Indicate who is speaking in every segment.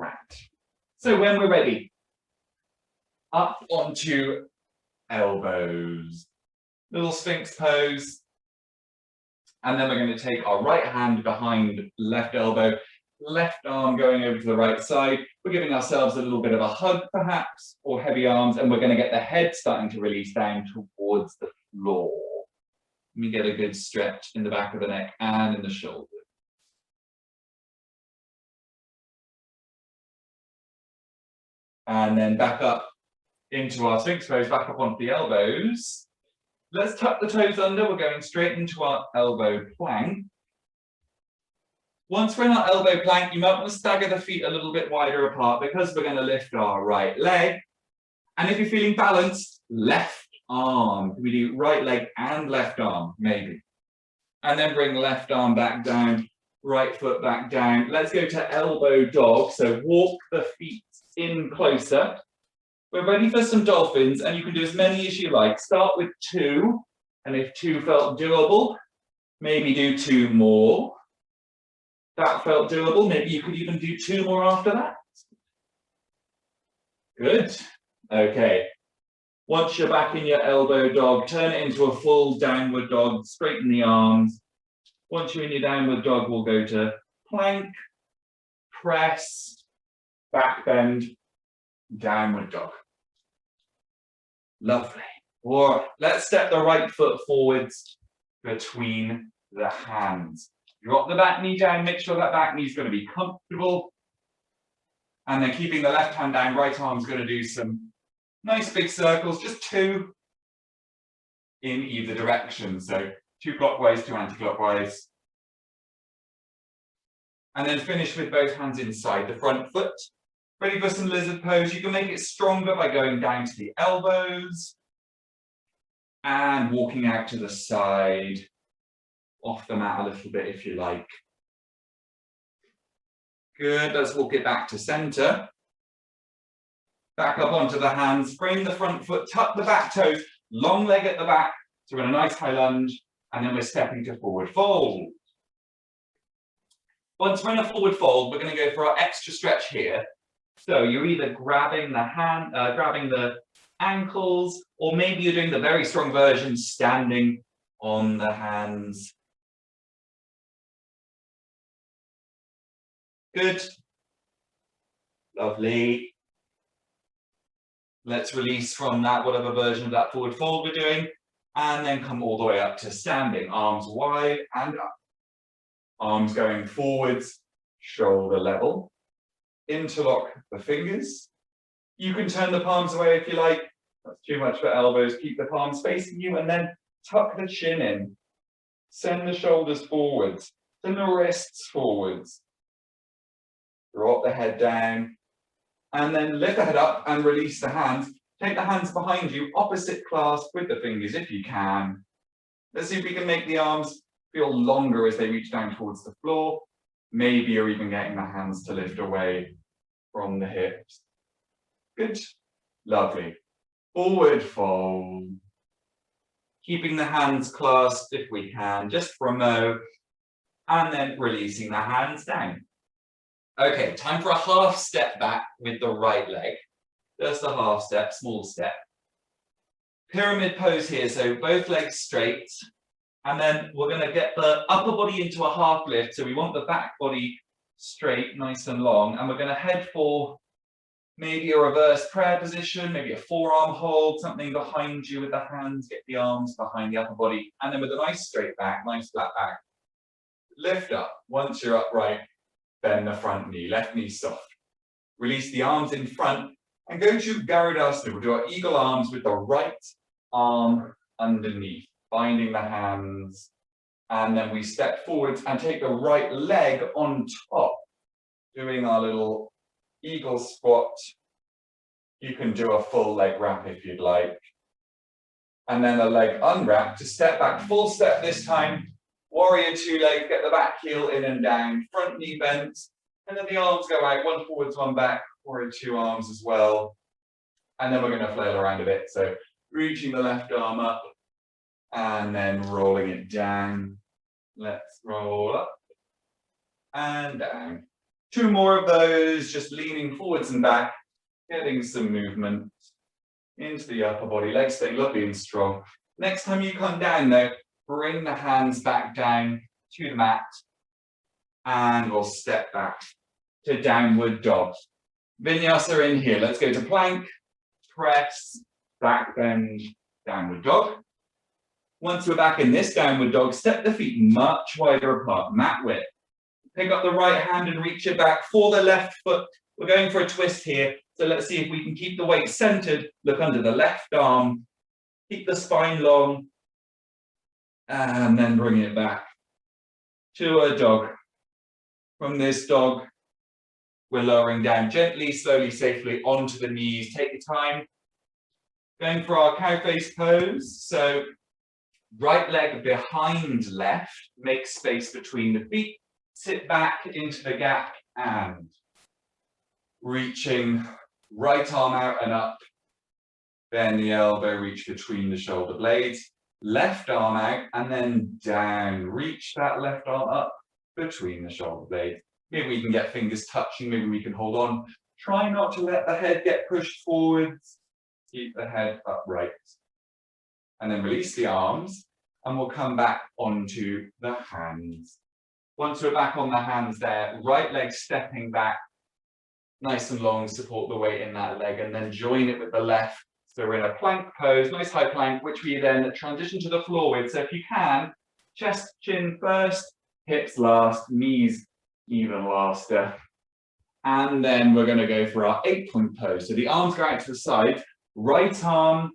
Speaker 1: Right. So when we're ready, up onto elbows, little Sphinx pose. And then we're going to take our right hand behind left elbow, left arm going over to the right side. We're giving ourselves a little bit of a hug perhaps, or heavy arms, and we're going to get the head starting to release down towards the floor. Let me get a good stretch in the back of the neck and in the shoulders. And then back up into our Sphinx pose, back up onto the elbows. Let's tuck the toes under. We're going straight into our elbow plank. Once we're in our elbow plank, you might want to stagger the feet a little bit wider apart because we're going to lift our right leg. And if you're feeling balanced, left arm. Can we do right leg and left arm? Maybe. And then bring left arm back down, right foot back down. Let's go to elbow dog. So walk the feet in closer. We're ready for some dolphins, and you can do as many as you like. Start with 2, and if 2 felt doable, maybe do 2 more. That felt doable, maybe you could even do 2 more after that. Good. Okay. Once you're back in your elbow dog, turn it into a full downward dog, straighten the arms. Once you're in your downward dog, we'll go to plank, press, back bend, downward dog. Lovely. Or let's step the right foot forwards between the hands. Drop the back knee down, make sure that back knee is going to be comfortable. And then keeping the left hand down, right arm's going to do some nice big circles, just 2 in either direction. So 2 clockwise, 2 anti-clockwise. And then finish with both hands inside the front foot. Ready for some lizard pose. You can make it stronger by going down to the elbows and walking out to the side, off the mat a little bit if you like. Good, let's walk it back to center. Back up onto the hands, frame the front foot, tuck the back toes, long leg at the back. So we're in a nice high lunge, and then we're stepping to forward fold. Once we're in a forward fold, we're going to go for our extra stretch here. So you're either grabbing the ankles, or maybe you're doing the very strong version, standing on the hands. Good. Lovely. Let's release from that, whatever version of that forward fold we're doing, and then come all the way up to standing. Arms wide and up. Arms going forwards, shoulder level. Interlock the fingers. You can turn the palms away if you like. That's too much for elbows. Keep the palms facing you, and then tuck the chin in. Send the shoulders forwards. Send the wrists forwards. Drop the head down. And then lift the head up and release the hands. Take the hands behind you, opposite clasp with the fingers if you can. Let's see if we can make the arms feel longer as they reach down towards the floor. Maybe you're even getting the hands to lift away from the hips. Good. Lovely. Forward fold. Keeping the hands clasped if we can, just for a mo. And then releasing the hands down. Okay, time for a half step back with the right leg. Just a half step, small step. Pyramid pose here, so both legs straight. And then we're going to get the upper body into a half lift. So we want the back body straight, nice and long. And we're going to head for maybe a reverse prayer position, maybe a forearm hold, something behind you with the hands, get the arms behind the upper body. And then with a nice straight back, nice flat back, lift up. Once you're upright, bend the front knee, left knee soft. Release the arms in front and go to Garudasana. We'll do our eagle arms with the right arm underneath, binding the hands. And then we step forwards and take the right leg on top, doing our little eagle squat. You can do a full leg wrap if you'd like. And then a leg unwrap to step back, full step this time. Warrior 2 legs, get the back heel in and down, front knee bent, and then the arms go out, one forwards, one back, Warrior 2 arms as well. And then we're going to flail around a bit. So reaching the left arm up and then rolling it down. Let's roll up and down. 2 more of those, just leaning forwards and back, getting some movement into the upper body, legs staying lovely and strong. Next time you come down though, bring the hands back down to the mat and we'll step back to downward dog. Vinyasa in here. Let's go to plank, press, back bend, downward dog. Once we're back in this downward dog, step the feet much wider apart, mat width. Pick up the right hand and reach it back for the left foot. We're going for a twist here. So let's see if we can keep the weight centered. Look under the left arm. Keep the spine long. And then bring it back to a dog. From this dog, we're lowering down gently, slowly, safely onto the knees. Take your time. Going for our cow face pose. So right leg behind left. Make space between the feet. Sit back into the gap and reaching right arm out and up. Bend the elbow, reach between the shoulder blades. Left arm out and then down. Reach that left arm up between the shoulder blades. Maybe we can get fingers touching, maybe we can hold on. Try not to let the head get pushed forwards. Keep the head upright. And then release the arms and we'll come back onto the hands. Once we're back on the hands there, right leg stepping back, nice and long, support the weight in that leg and then join it with the left. So we're in a plank pose, nice high plank, which we then transition to the floor with. So if you can, chest, chin first, hips last, knees even laster. And then we're going to go for our 8-point pose. So the arms go out to the side, right arm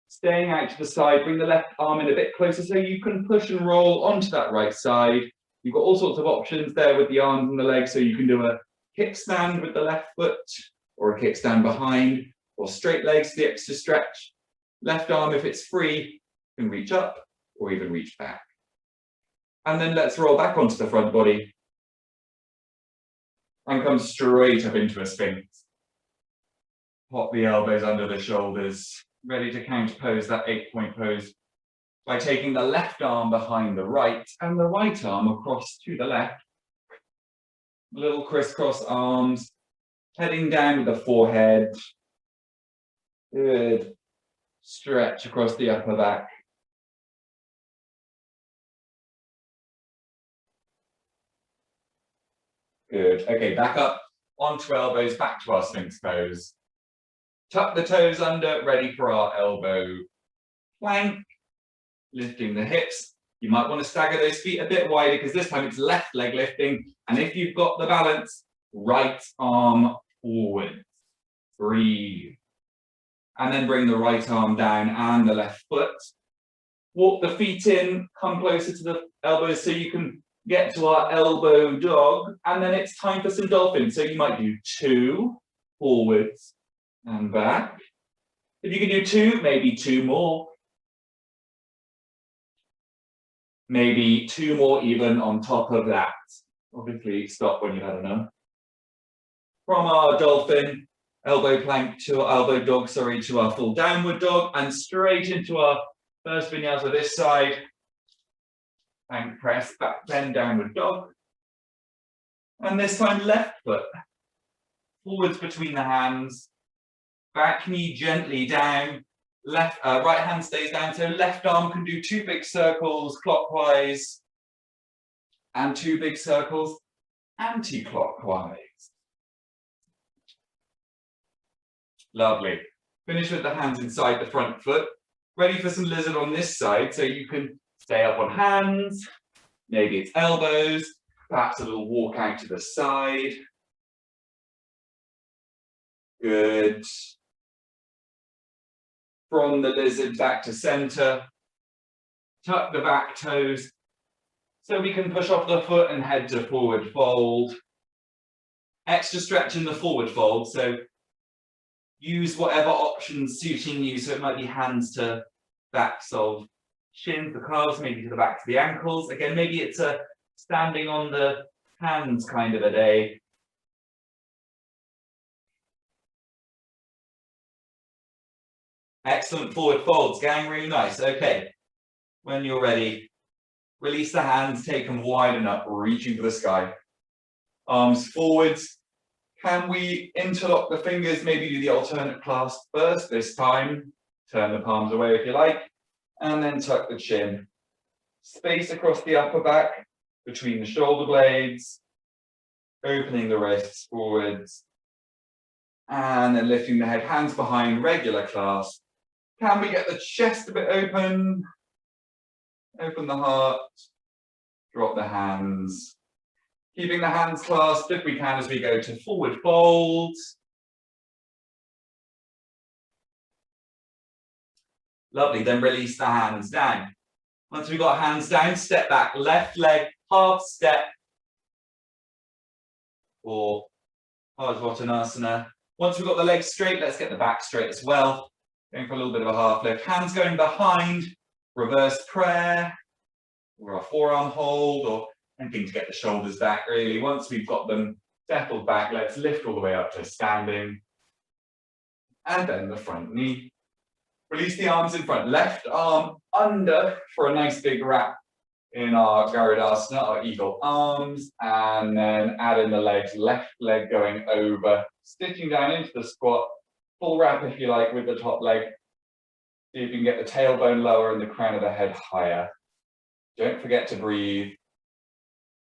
Speaker 1: staying out to the side, bring the left arm in a bit closer so you can push and roll onto that right side. You've got all sorts of options there with the arms and the legs, so you can do a kickstand with the left foot, or a kickstand behind, or straight legs for the extra stretch. Left arm, if it's free, can reach up, or even reach back. And then let's roll back onto the front body, and come straight up into a sphinx. Pop the elbows under the shoulders, ready to counter pose that 8-point pose by taking the left arm behind the right and the right arm across to the left. Little crisscross arms, heading down with the forehead. Good. Stretch across the upper back. Good. Okay, back up onto elbows, back to our Sphinx pose. Tuck the toes under, ready for our elbow plank. Lifting the hips. You might want to stagger those feet a bit wider because this time it's left leg lifting. And if you've got the balance, right arm forward. Breathe. And then bring the right arm down and the left foot. Walk the feet in, come closer to the elbows so you can get to our elbow dog. And then it's time for some dolphins. So you might do 2 forwards and back. If you can do 2, maybe 2 more. Maybe 2 more even on top of that. Obviously, stop when you've had enough. From our dolphin, elbow plank to elbow dog, to our full downward dog, and straight into our first vinyasa this side. Plank press, back bend, downward dog. And this time left foot. Forwards between the hands. Back knee gently down. Left, right hand stays down, so left arm can do 2 big circles clockwise and 2 big circles anti-clockwise. Lovely. Finish with the hands inside the front foot. Ready for some lizard on this side, so you can stay up on hands, maybe it's elbows, perhaps a little walk out to the side. Good. From the lizard back to center, tuck the back toes so we can push off the foot and head to forward fold. Extra stretch in the forward fold, so use whatever options suiting you, so it might be hands to backs of shins, the calves, maybe to the backs of the ankles. Again, maybe it's a standing on the hands kind of a day. Excellent forward folds, gang, really nice. Okay, when you're ready, release the hands, take them wide enough, reaching for the sky. arms forwards. Can we interlock the fingers, maybe do the alternate clasp first this time? Turn the palms away if you like, and then tuck the chin. Space across the upper back, between the shoulder blades, opening the wrists forwards, and then lifting the head, hands behind, regular clasp. Can we get the chest a bit open? Open the heart, drop the hands. Keeping the hands clasped if we can as we go to forward fold. Lovely, then release the hands down. Once we've got hands down, step back, left leg, half step. Or Ardhvattanasana. Once we've got the legs straight, let's get the back straight as well. Going for a little bit of a half lift. Hands going behind, reverse prayer, or a forearm hold, or anything to get the shoulders back really. Once we've got them settled back, let's lift all the way up to standing. And then the front knee. Release the arms in front. Left arm under for a nice big wrap in our Garudasana, our eagle arms. And then add in the legs, left leg going over, stitching down into the squat. Full wrap if you like with the top leg. See if you can get the tailbone lower and the crown of the head higher. Don't forget to breathe.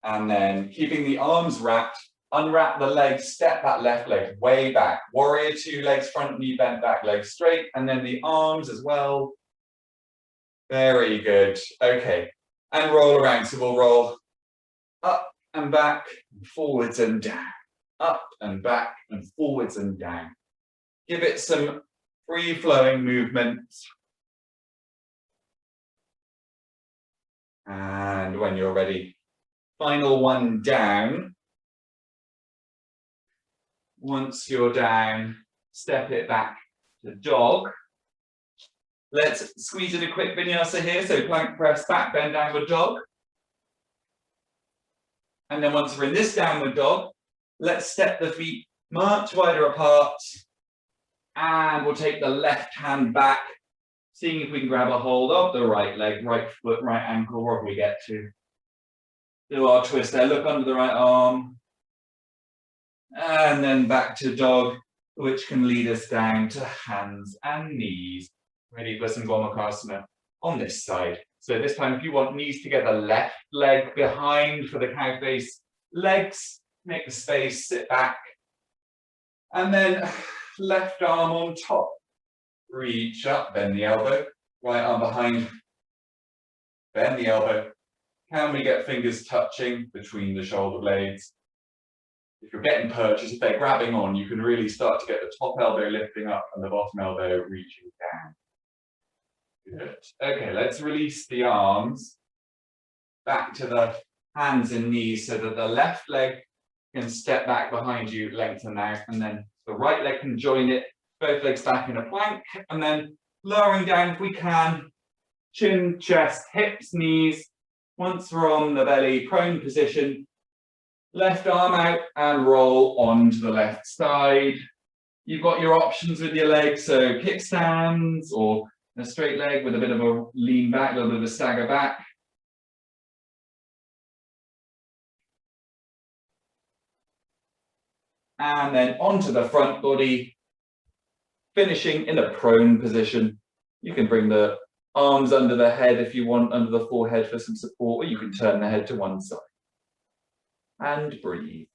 Speaker 1: And then keeping the arms wrapped, unwrap the legs, step that left leg way back. Warrior two, legs front, knee bent back, legs straight, and then the arms as well. Very good. Okay, and roll around. So we'll roll up and back, forwards and down, up and back and forwards and down. Give it some free-flowing movements. And when you're ready, final one down. Once you're down, step it back to dog. Let's squeeze in a quick vinyasa here. So plank press back, bend downward dog. And then once we're in this downward dog, let's step the feet much wider apart. And we'll take the left hand back, seeing if we can grab a hold of the right leg, right foot, right ankle, wherever we get to. Do our twist there, look under the right arm. And then back to dog, which can lead us down to hands and knees. Ready for some Gomukhasana on this side. So this time, if you want knees together, left leg behind for the cow face, legs, make the space, sit back. And then left arm on top. Reach up, bend the elbow, right arm behind, bend the elbow. Can we get fingers touching between the shoulder blades? If you're getting perches, if they're grabbing on, you can really start to get the top elbow lifting up and the bottom elbow reaching down. Good. Okay, let's release the arms back to the hands and knees so that the left leg can step back behind you, lengthen out, and then the right leg can join it, both legs back in a plank, and then lowering down if we can, chin, chest, hips, knees. Once we're on the belly, prone position, left arm out and roll onto the left side. You've got your options with your legs, so kickstands or a straight leg with a bit of a lean back, a little bit of a stagger back. And then onto the front body, finishing in a prone position. You can bring the arms under the head if you want, under the forehead for some support, or you can turn the head to one side. And breathe.